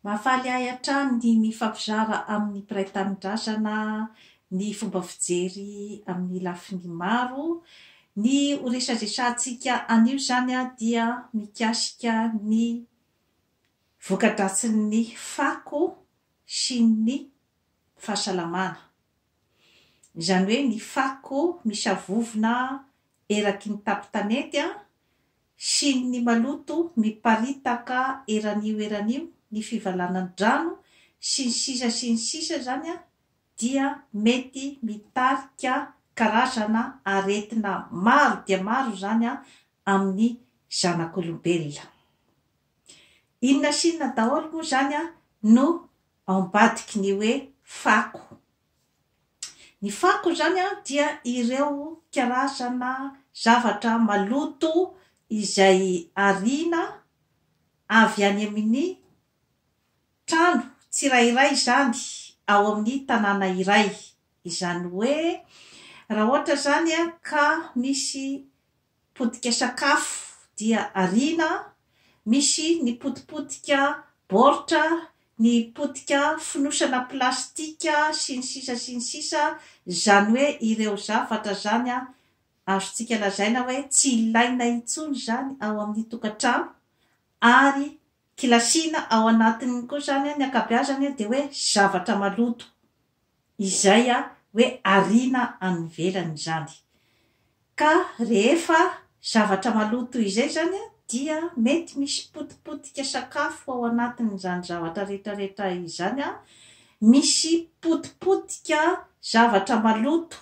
Mahafaly ahy hatrany ny mifampizara amin'ny mpiray-tanin-drasana ny fomba fijery amin'ny lafiny maro. Ny horesaresantsika anio zany dia mikasika ny voka-dratsin'ny fako sy ny fahasalamana. Izany hoe ny fako misavovona eraky ny tapitanety sy ny maloto miparitaka eranio ny fivalanan-drano sy ny sisa zany dia mety mitarika karazana aretina maro dia maro zany amin'ny zanak'olombelona. Inona sy inona daholo moa zany no ao ambadiky ny hoe fako. Ny fako zany dia ireo karazana zavatra maloto izay ariana avy any amin'ny trano tsirairay zany ao amin'ny tanàna iray. Izany hoe raha ohatra zany ka misy potika sakafo dia ariana, misy ny potipotika baoritra, ny potika fonosana plastika sy ny sisa, izany hoe ireo zavatra zany azontsika lazaina hoe tsy ilaina intsony zany ao amin'ny tokantrano, ary kilasiana ao anatiny koa zany ny ankabeazany dia hoe zavatra maloto izay hoe ariana any ivelany zany. Ka rehefa zavatra maloto izay zany dia mety misy potipotika sakafo ao anatin'izany zavatra rehetrarehetra izany, misy potipotika zavatra maloto.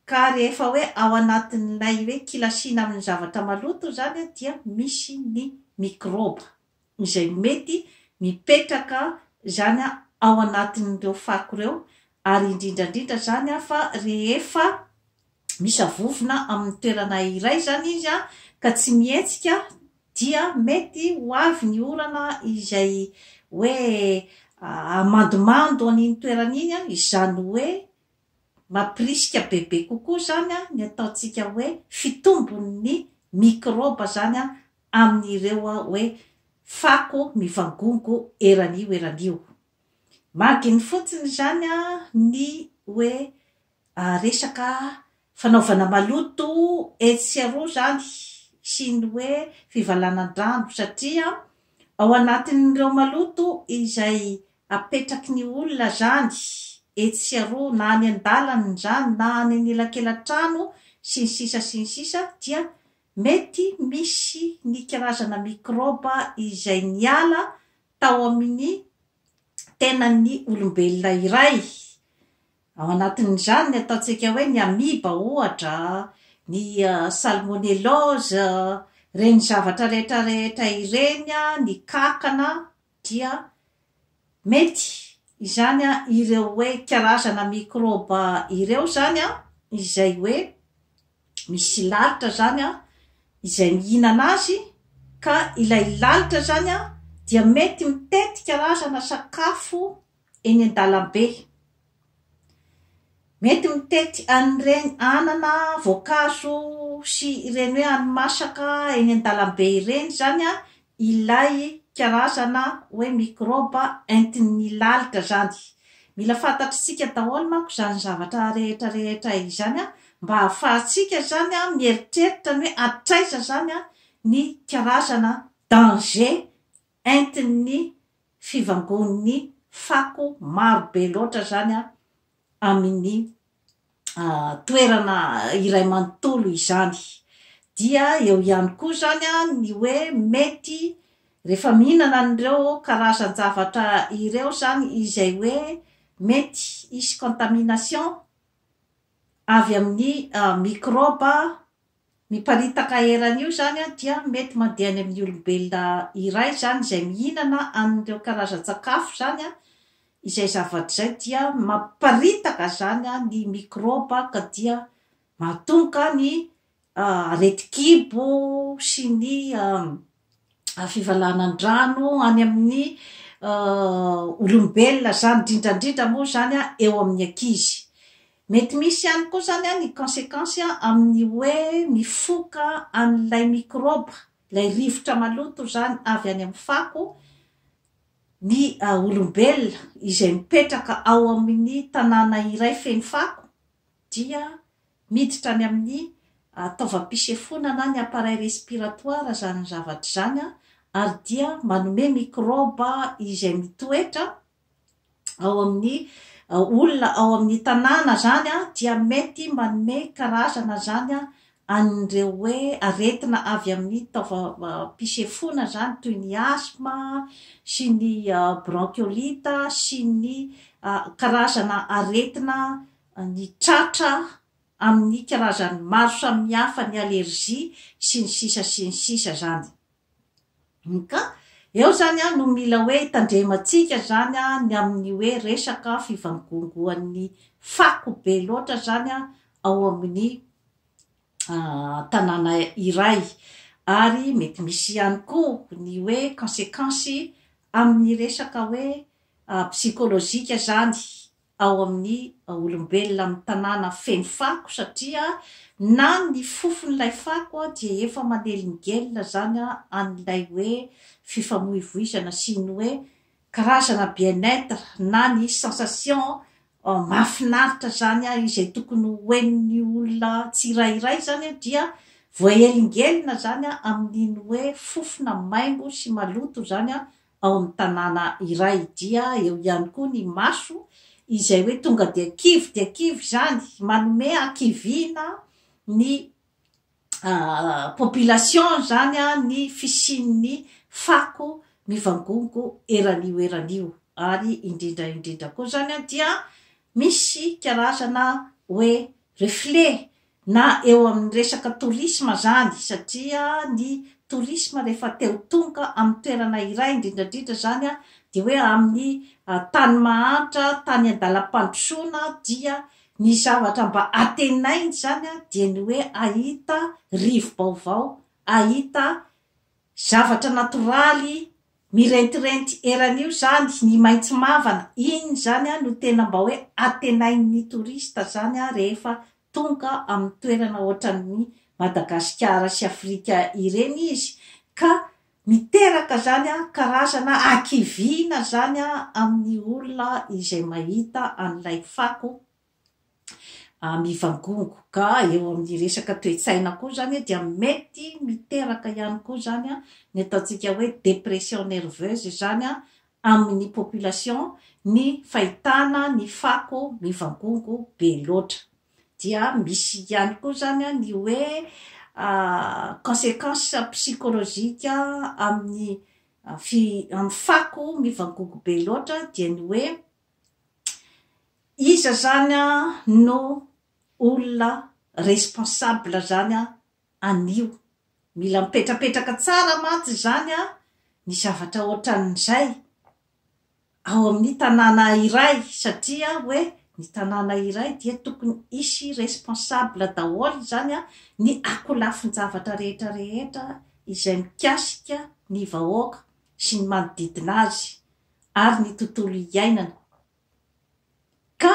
Ka rehefa hoe ao anatin'ilay hoe kilasiana amin'ny zavatra maloto zany dia misy ny mikroba izay mety mipetraka zany ao anatin'ireo fako ireo, ary indrindrandrindra zany fa rehefa misavovona amin'ny toerana iray zany izy ka tsy mihetsika dia mety ho avy ny orana izay hoe amandomando an'iny toerana iny, izany hoe mampirisika bebe kokoa zany ny ataontsika hoe fitombon'ny mikroba zany amin'ireo hoe fako mivangongo eranio. Maginy fotsiny zany ny hoe resaka fanaovana maloto etsy aroa zany sy ny hoe fivalanan-drano, satria ao anatin'ireo maloto izay apetraky ny olona zany etsy aroa, na any an-dalana zany na any anelakelan-trano sy ny sisa dia mety misy ny karazana mikroba izay niala tao amin'ny tenan'ny olombelona iray. Ao anatin'izany ny ataontsika hoe ny amiba ohatra, ny salmonellose, reny zavatra rehetrarehetra ireny, ny kankana, dia mety izany ireo hoe karazana mikroba ireo zany izay hoe misy lalitra zany izay mihinana azy, ka ilay lalitra zany dia mety mitety karazana sakafo eny an-dalambe, mety mitety an'ireny anana, voankazo sy ireny hoe hani-masaka eny an-dalambe ireny zany ilay karazana hoe mikroba entin'ny lalitra zany. Mila fantatritsika daholo manko zany zavatra rehetrarehetra izany mba hahafahantsika zany mieritreritra ny hoe atraiza zany ny karazana danger entin'ny fivangon'ny fako maro be loatra zany amin'ny toerana iray manontolo izany. Dia eo ihany koa zany ny hoe mety rehefa mihinana an'ireo karazan-javatra ireo zany izay hoe mety hisy contamination avy amin'ny mikroba miparitaka eranio zany dia mety mandeha any amin'ny olombelona iray zany izay mihinana an'ireo karazan-tsakafo zany izay zavatra izay dia mamparitaka zany ny mikroba, ka dia mahatonga ny areti-kibo sy ny fivalanan-drano any amin'ny olombelona zany, indrindrandrindra moa zany eo amin'ny ankizy. Mety misy ihany koa zany ny conséquence amin'ny hoe mifoka an'ilay mikroba, ilay rivotra maloto zany avy any amin'ny fako, ny olombelona izay mipetraka ao amin'ny tanàna iray feno fako dia miditra any amin'ny taovam-pisefonana ny appareil respiratoire zany zavatra zany ary dia manome microbe izay mitoetra ao amin'ny olona ao amin'ny tanàna zany dia mety manome karazana zany an'ireo hoe aretina avy amin'ny taovam-pisefona zany toy ny asthme sy ny bronchiolite sy ny karazana aretina ny tratra amin'ny karazany maro samihafa ny allergie sy ny sisa zany. Ka eo zany no mila hoe hitandremantsika zany ny amin'ny hoe resaka fivangongoan'ny fako be loatra zany ao amin'ny tanàna iray ary mety misy ihany koa ny hoe conséquence amin'ny resaka hoe psychologique zany ao amin'ny olombelona amin'ny tanàna feno fako satria na ny fofon'ilay fako dia efa manelingelina zany an'ilay hoe fifamoivoizana sy ny hoe karazana bien-être na ny sensation mahafinaritra zany izay tokony hoen'ny olona tsirairay zany dia voaelingelina zany amin'iny hoe fofona maimbo sy maloto zany ao amin'ny tanàna iray. Dia eo ihany koa ny maso izay hoe tonga dia kivy zany manome akivina ny population zany ny fisian'ny fako mivangongo eranio ary indrindra koa zany dia misy karazana hoe reflet na eo amin'ny resaka tourisme zany satria ny tourisme rehefa teo tonga amin'ny toerana iray indrindrandrindra zany dia hoe amin'ny tany mahantra tany andalam-pandrosoana dia ny zavatra mba atenainy zany dia ny hoe ahita rivo baovao, ahita zavatra natoraly mirentirenty eranio zany ny maitso mavana iny zany no tena mba hoe atenain'ny touriste zany rehefa tonga amin'ny toerana ohatran'ny Madagasikara sy Afrika ireny izy ka miteraka zany karazana akivina zany amin'ny olona izay mahita an'ilay fako mivangongo. Ka eo amin'ny resaka toe-tsaina koa zany dia mety miteraka ihany koa zany ny ataontsika hoe dépression nerveuse zany amin'ny population ny fahitana ny fako mivangongo be loatra. Dia misy ihany koa zany ny hoe conséquence psychologique amin'ny fako mivangongo be loatra dia ny hoe iza zany no olona responsable zany anio. Mila mipetrapetraka tsara matsy zany ny zavatra ohatran'izay ao amin'ny tanàna iray satria hoe ny tanàna iray dia tokony isy responsable daholo zany ny akolafin'ny-javatra rehetrarehetra izay mikasika ny vahoaka sy ny manodidina azy ary ny tontolo iainana. Ka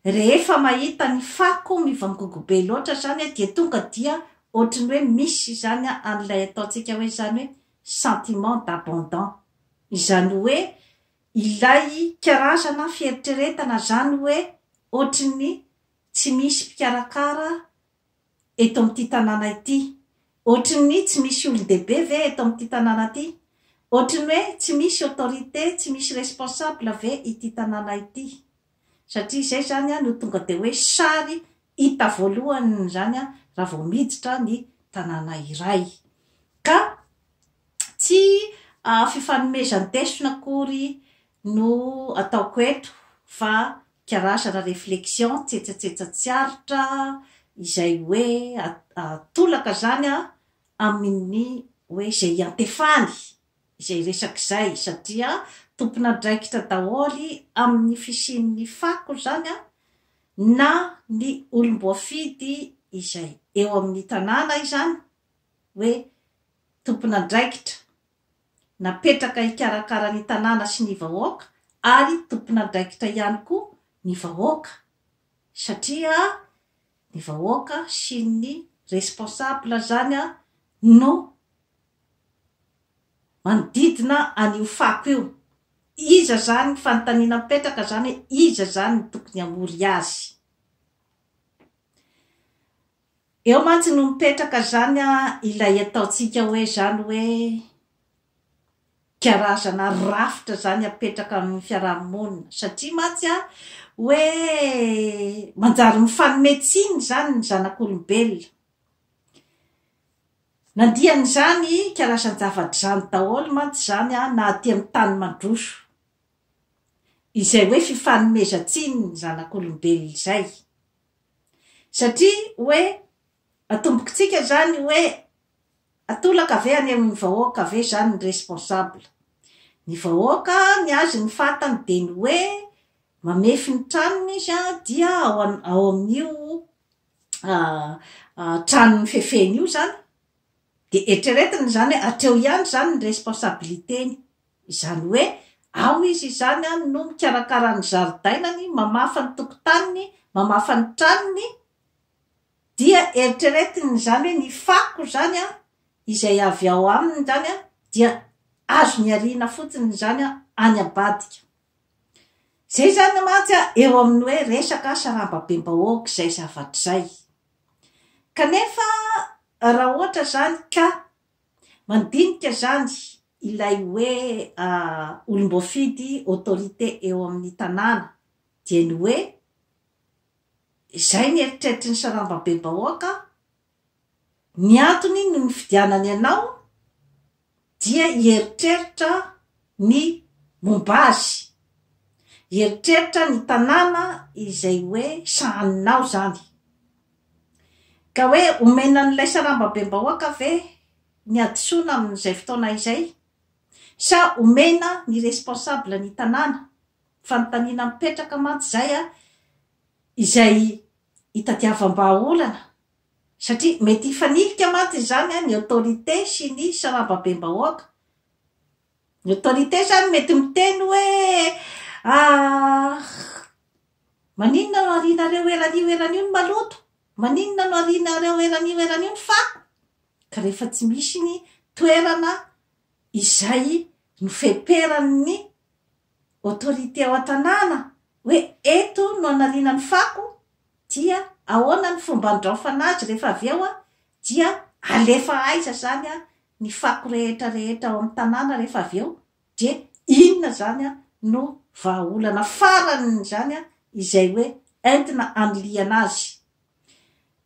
rehefa mahita ny fako mivangongo be loatra zany dia tonga dia ohatrany hoe misy zany an'ilay ataontsika hoe zany hoe sentiment d'abandon, izany hoe ilay karazana fieritreretana zany hoe ohatrany tsy misy mpikarakara eto amin'ity tanàna ity, ohatrany tsy misy olon-dehibe ve eto amin'ity tanàna ity, ohatrany hoe tsy misy autorité, tsy misy responsable ve ity tanàna ity. Satria izay zany no tonga dia hoe sary hita voalohany zany raha vao miditra ny tanàna iray. Ka tsy fifanomezan-desona akory no ataoko eto fa karazana réflexion tsetsatsiaritra izay hoe atolaka zany amin'ny hoe izay antefany izay resak'izay satria tompon'andraikitra daholy amin'ny fisian'ny fako zany na ny olom-boafidy izay eo amin'ny tanàna izany hoe tompon'andraikitra napetraka hikarakara ny tanàna sy ny vahoaka ary tompon'andraikitra ihany koa ny vahoaka satria ny vahoaka sy ny responsable zany no manodidina an'io fako io. iza zany fanontaniana mipetraka zany hoe iza zany tokony amory azy. Eo mantsy no mipetraka zany ilay ataotsika hoe zany hoe karazana rafitra zany apetraka amin'ny fiarahamonina satria mantsy hoe manjary mifanometsiny zany ny zanak'olombelona. Nandian'izany karazana zavatra zany daholo mantsy zany na aty amin'ny tany mandroso izay hoe fifanomezantsiny ny zanak'olombelona izay. Satria hoe atombokitsika zany hoe atolaka ve any amin'ny vahoaka ve zany ny responsable. Ny vahoaka ny azy ny fatany de ny hoe mamefy ny tranony izy dia ao amin'io tranony fefeny io zany de etreretiny zany hoe atreo ihany zany ny responsabiliteny. Izany hoe ao izy zany no mikarakara ny zaridainany, mamafa ny tokotaniny, mamafa ny tranony, dia eritreretiny zany hoe ny fako zany izay avy ao aminy zany dia azo niarina fotsiny zany any ambadika. Zay zany mantsy eo amin'ny hoe resaka sarambabem-bahoaka zay zavatra zay. Kanefa raha ohatra zany ka mandinika zany ilay hoe olom-boafidy autorité eo amin'ny tanàna dia ny hoe izay ny eritreritry ny sarambabem-bahoaka, ny antony no ny fidianany anao dia hieritreritra ny momba azy, hieritreritra ny tanàna izay hoe sahaninao zany. Ka hoe omena n'ilay sarambabem-bahoaka ve ny adisoana amin'izay fotoana izay, sa omena ny responsable ny tanàna, fanontaniana mipetraka mantsy zay izay hitadiavam-bahaolana. Satria mety hifanilika mantsy zany ny autorité sy ny sarambabem-bahoaka. Ny autorité zany mety miteny hoe maninona no arianareo eran'io ny maloto, maninona no arianareo eran'io ny fako. Ka rehefa tsy misy ny toerana izay nofeperan'ny autorité ao an-tanàna hoe eto no anariana ny fako, dia ahoana ny fomba andraofana azy rehefa avy eo dia alefa aiza zany ny fako rehetra ao amin'ny tanàna rehefa avy eo, dia inona zany no vahaolana farany zany izay hoe entina aniliana azy.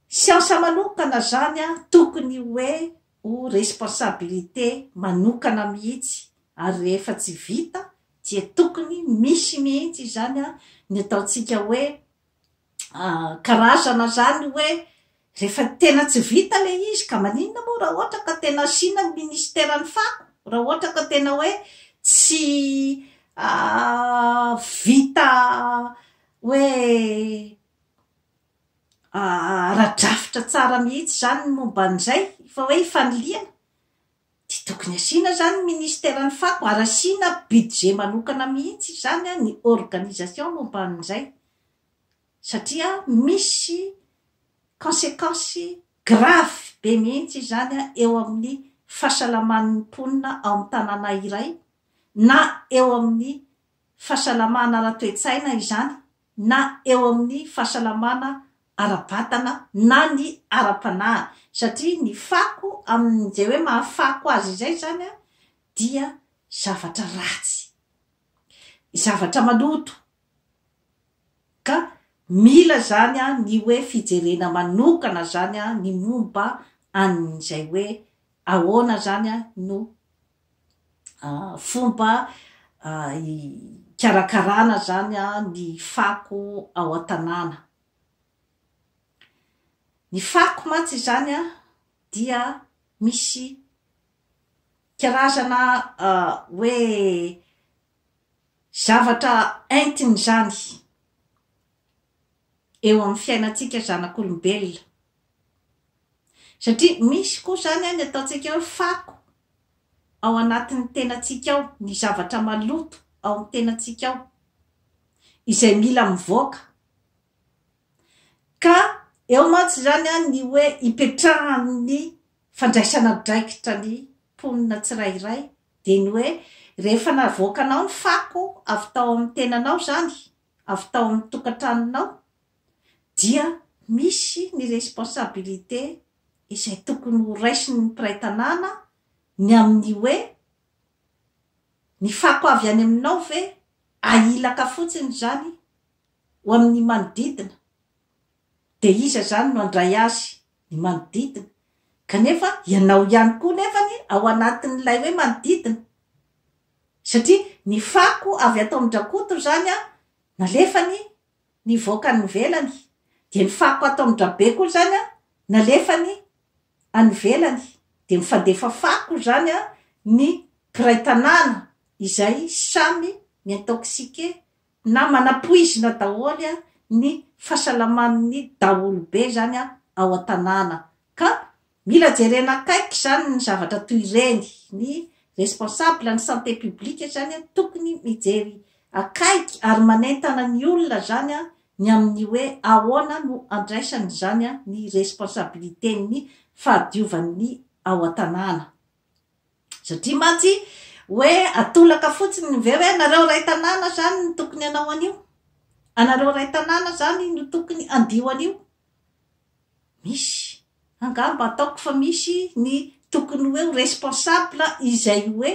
Siansa manokana zany tokony hoe ho responsabilité manokana mihitsy, ary rehefa tsy vita dia tokony misy mihitsy zany ny ataotsika hoe karazana zany hoe rehefa tena tsy vita le izy ka maninona moa raha ohatra ka tena asiana ny ministeran'ny fako, raha ohatra ka tena hoe tsy vita hoe radrafitra tsara mihitsy zany ny momba an'izay fa hoe hifaniliana, dia tokony asiana zany ministeran'ny fako ary asiana budget manokana mihitsy zany ny organisation momba an'izay. Satria misy conséquences grave be mihitsy zany eo amin'ny fahasalaman'ny mponina ao amin'ny tanàna iray, na eo amin'ny fahasalamana ara-toetsaina izany, na eo amin'ny fahasalamana ara-batana na ny ara-panahy. Satria ny fako amin'izay hoe mahafako azy izay zany dia zavatra ratsy, zavatra maloto. Ka mila zany ny hoe fijerena manokana zany ny momba an'izay hoe ahoana zany no fomba karakarana zany ny fako ao an-tanàna. Ny fako mantsy zany dia misy karazana hoe zavatra entiny zany eo amin'ny fiainantsika zanak'olombelona. Satria misy koa zany ny ataontsika hoe fako ao anatin'ny tenantsika ao, ny zavatra maloto ao amin'ny tenantsika ao izay mila mivoaka. Ka eo mantsy zany ny hoe hipetrahan'ny fandraisana draikitra ny mponina tsirairay, dia ny hoe rehefa navoakanao ny fako avy tao amin'ny tenanao zany, avy tao amin'ny tokantranonao, dia misy ny responsabilité izay tokony ho raisin'ny mpiray tanàna ny amin'ny hoe ny fako avy any aminao ve ailaka fotsiny zany ho amin'ny manodidina, de iza zany no andray azy ny manodidina, kanefa ianao ihany koa nefany ao anatin'ilay hoe manodidina, satria ny fako avy atao amin-drakoto zany nalefany ny voakany velany, de ny fako atao amin-drabe koa zany nalefany any velany, de mifandefa fako zany ny mpiray tanàna izay samy miintoxiqué na manapoizina daholy ny fahasalaman'ny daholobe zany ao an-tanàna. Ka mila jerena akaiky zany ny zavatra toy ireny, ny responsable ny santé publique zany tokony mijery akaiky ary manentana ny olona zany ny amin'ny hoe ahoana no andraisany zany ny responsabilité ny fahadiovan'ny ao an-tanàna. Satria mantsy hoe atolaka fotsiny ve hoe anareo ray tanàna zany no tokony anao an'io, anareo ray tanàna zany no tokony andio an'io. Misy angamba ataoko fa misy ny tokony hoe responsable izay hoe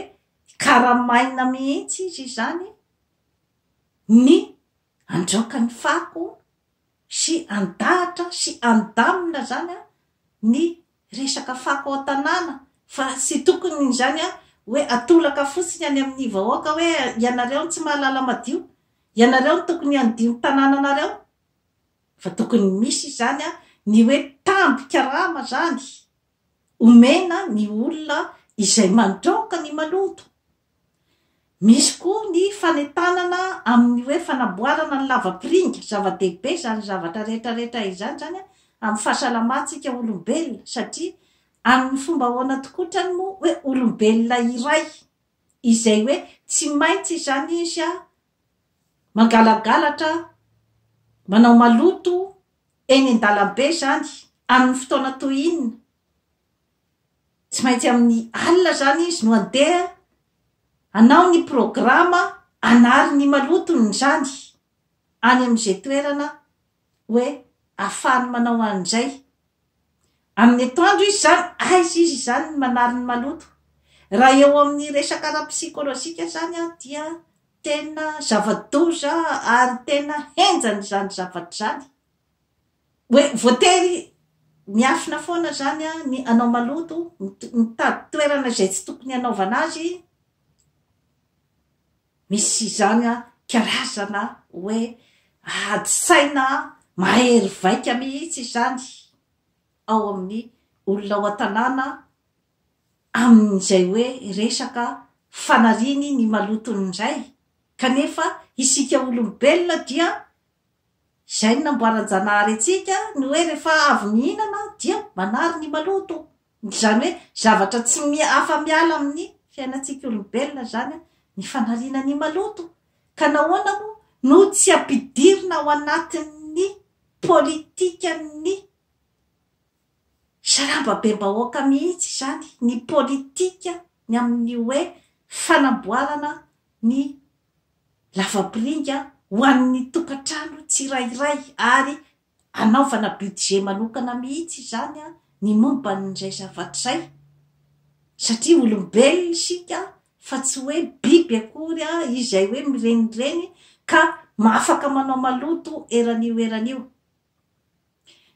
karamaina mihitsy izy zany ny andraoka ny fako sy andahatra sy andamina zany ny resaka fako ao tanàna, fa sy tokony zany hoe atolaka fotsiny any amin'ny vahoaka hoe ianareo tsy mahalala madio, ianareo tokony andio tanàna anareo, fa tokony misy zany ny hoe tambi-karama zany omena ny olona izay mandroka ny maloto. Misy koa ny fanentanana amin'ny hoe fanamboarana ny lavapiringa, zava-dehibe zany zavatra rehetrarehetra izany zany amin'ny fahasalamantsika olombelona, satria amin'ny fomba ahoana tokotrany moa hoe olombelona iray izay hoe tsy maintsy zany izy mangalagalatra manao maloto eny an-dalambe zany amin'ny fotoana toy inona, tsy maintsy amin'ny alina zany izy no andeha anao ny programa anary ny malotony zany any amin'izay toerana hoe ahafahany manao an'izay. Amin'ny atoandro izy zany aiza izy zany manary ny maloto. Raha eo amin'ny resaka ara-psikolojika zany dia tena zava-doza ary tena henjany zany zavatra zany, hoe voatery miafina foana zany ny anao maloto, mitady toerana izay tsy tokony anaovana azy. Misy zany karazana hoe ady-saina mahery vaika mihitsy zany ao amin'ny olona ao an-tanàna amin'izay hoe resaka fanariny ny maloton'izay. Kanefa isika olombelona dia izay namboaran-janahary antsika ny hoe rehefa avy mihinana dia manary ny maloto, zany hoe zavatra tsy afa-miala amin'ny fiainantsika olombelona zany ny fanariana ny maloto. Ka nahoana moa no tsy ampidirina ao anatin'ny politika ny sarambabem-bahoaka mihitsy zany ny politika ny amin'ny hoe fanamboarana ny lavapiringa ho an'ny tokantrano tsirairay ary anaovana budget manokana mihitsy zany ny momba n'izay zavatra zay, satria olombelona isika fa tsy hoe biby akory izay hoe mirenireny ka mahafaka manao maloto eran'io.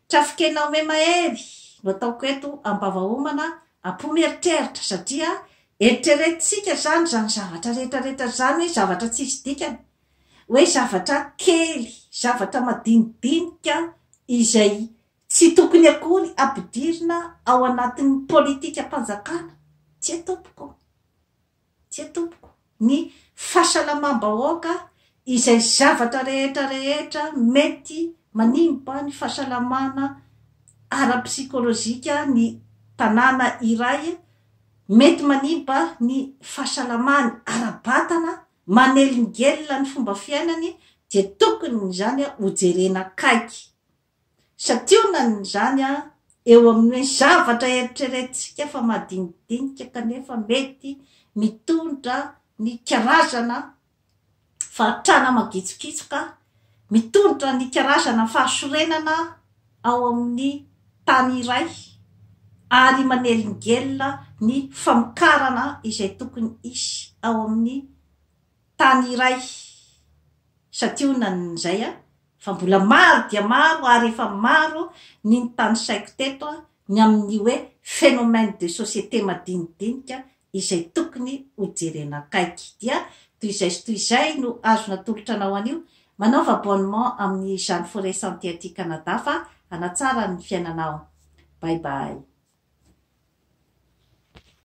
Trafikenao me mahery no ataoko eto ambavahomana ampomeritreritra, satria eritreretintsika zany zavatra rehetrarehetra zany hoe zavatra tsisy dikany, hoe zavatra kely, zavatra madinidinika izay tsy tokony akory ampidirina ao anatin'ny politika mpanjakana. Tsy atompoko, tsy atompoko ny fahasalamam-bahoaka izay zavatra rehetrarehetra mety manimba ny fahasalamana ara-psikolojika ny tanàna iray, mety manimba ny fahasalamany ara-batana, manelingelina ny fomba fiainany, dia tokony zany ho jerena akaiky. Sationany zany eo amin'ny zavatra eritreretintsika fa madinidinika kanefa mety mitondra ny karazana fahatrana magitsokitsoka, mitondra ny karazana fahasorenana ao amin'ny tany iray, ary manelingelina ny famokarana izay tokony isy ao amin'ny tany iray. Sationan'izay fa mbola maro dia maro, ary efa maro ny tany saiko teto ny amin'ny hoe phénomène de société madinidinika izay tokony hojerena akaiky. Dia toy izay sy toy izay no azona tolotra anao anio. Manaova abonnement amin'ny Jeanne Forêt Santé aty Canada fa hanatsara ny fiainanao. Bye bye.